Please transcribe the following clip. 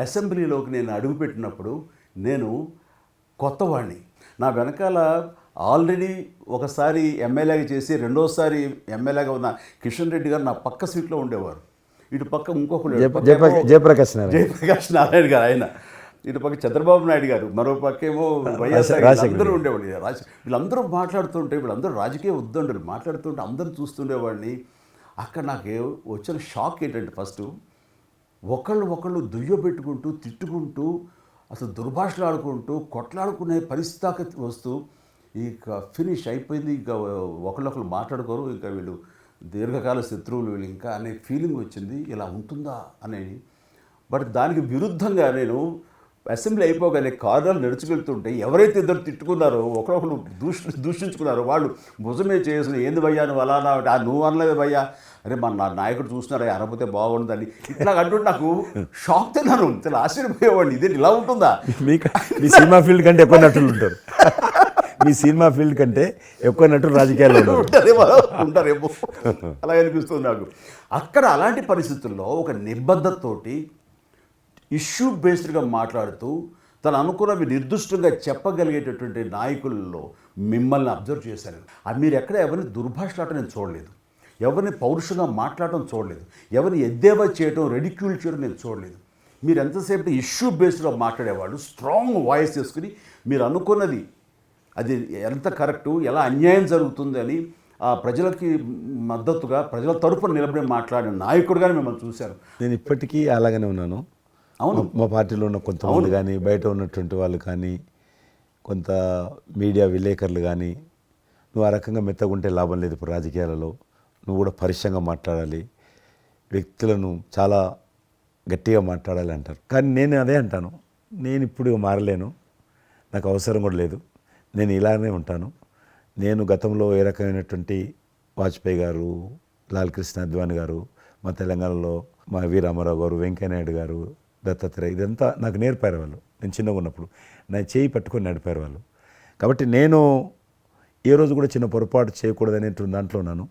అసెంబ్లీలోకి నేను అడుగుపెట్టినప్పుడు నేను కొత్తవాడిని. నా వెనకాల ఆల్రెడీ ఒకసారి ఎమ్మెల్యేగా చేసి రెండోసారి ఎమ్మెల్యేగా ఉన్న కిషన్ రెడ్డి గారు నా పక్క సీట్లో ఉండేవారు. ఇటు పక్క ఇంకొకరు జయప్రకాష్ నారాయణ, జయప్రకాష్ నారాయణ గారు ఆయన, ఇటు పక్క చంద్రబాబు నాయుడు గారు, మరో పక్కేమో వైఎస్ఆర్, అందరూ ఉండేవాళ్ళు. వీళ్ళందరూ మాట్లాడుతుంటే, వీళ్ళందరూ రాజకీయ ఉద్దండులు మాట్లాడుతుంటే అందరూ చూస్తుండేవాడిని. అక్కడ నాకు వచ్చిన షాక్ ఏంటంటే, ఫస్ట్ ఒకళ్ళు దుయ్యబెట్టుకుంటూ తిట్టుకుంటూ అసలు దుర్భాషలు ఆడుకుంటూ కొట్లాడుకునే పరిస్థితి దాకా వస్తూ ఇక ఫినిష్ అయిపోయింది, ఇక ఒకళ్ళొకరు మాట్లాడుకోరు, ఇంకా వీళ్ళు దీర్ఘకాల శత్రువులు వీళ్ళు ఇంకా అనే ఫీలింగ్ వచ్చింది. ఇలా ఉంటుందా అని. బట్ దానికి విరుద్ధంగా నేను అసెంబ్లీ అయిపోగానే కారులో నడుచుకెళ్తుంటే ఎవరైతే ఇద్దరు తిట్టుకున్నారో, ఒకరొకరు దూషించుకున్నారో వాళ్ళు భుజమే చేసిన, ఏంది భయ్యా నువ్వు అలా నువ్వు అనలేదు భయ్యా, అరే మన నా నాయకుడు చూస్తున్నారా అనకపోతే బాగుంటుందని ఇట్లా అంటుంటే నాకు షాక్ తిన్నాను, చాలా ఆశ్చర్యపోయేవాడిని. ఇదే ఇలా ఉంటుందా? మీ సినిమా ఫీల్డ్ కంటే ఎక్కువ నటులు ఉంటారు. మీ సినిమా ఫీల్డ్ కంటే ఎక్కువ నటులు రాజకీయాల్లో ఉంటారేమో అలా అనిపిస్తుంది నాకు. అక్కడ అలాంటి పరిస్థితుల్లో ఒక నిబద్ధతతోటి ఇష్యూ బేస్డ్గా మాట్లాడుతూ తను అనుకున్నవి నిర్దిష్టంగా చెప్పగలిగేటటువంటి నాయకుల్లో మిమ్మల్ని అబ్జర్వ్ చేశాను. అది మీరు ఎక్కడ ఎవరిని దుర్భాషలాట నేను చూడలేదు, ఎవరిని పౌరుషంగా మాట్లాడటం చూడలేదు, ఎవరిని ఎద్దేవా చేయటం, రెడిక్యూల్ చేయడం నేను చూడలేదు. మీరు ఎంతసేపు ఇష్యూ బేస్డ్గా మాట్లాడేవాళ్ళు, స్ట్రాంగ్ వాయిస్ చేసుకుని మీరు అనుకున్నది అది ఎంత కరెక్టు, ఎలా అన్యాయం జరుగుతుంది అని ఆ ప్రజలకి మద్దతుగా ప్రజల తరపున నిలబడి మాట్లాడిన నాయకుడుగానే మిమ్మల్ని చూశాను. నేను ఇప్పటికీ అలాగనే ఉన్నాను. అవును, మా పార్టీలో ఉన్న కొంతమంది కానీ, బయట ఉన్నటువంటి వాళ్ళు కానీ, కొంత మీడియా విలేకరులు కానీ, నువ్వు ఆ రకంగా మెత్తగుంటే లాభం లేదు, ఇప్పుడు రాజకీయాలలో నువ్వు కూడా పరుషంగా మాట్లాడాలి, వ్యక్తులను చాలా గట్టిగా మాట్లాడాలి అంటారు. కానీ నేను అదే అంటాను, నేను ఇప్పుడు మారలేను, నాకు అవసరం కూడా లేదు, నేను ఇలానే ఉంటాను. నేను గతంలో ఏ రకమైనటువంటి వాజ్పేయి గారు, లాల్ కృష్ణ అద్వానీ గారు, మా తెలంగాణలో మా వి రామారావు గారు, వెంకయ్యనాయుడు గారు, దత్తాత్రేయ, ఇదంతా నాకు నేర్పారు వాళ్ళు. నేను చిన్నగా ఉన్నప్పుడు నా చేయి పట్టుకొని నడిపారు వాళ్ళు. కాబట్టి నేను ఏ రోజు కూడా చిన్న పొరపాటు చేయకూడదనేటువంటి దాంట్లో ఉన్నాను.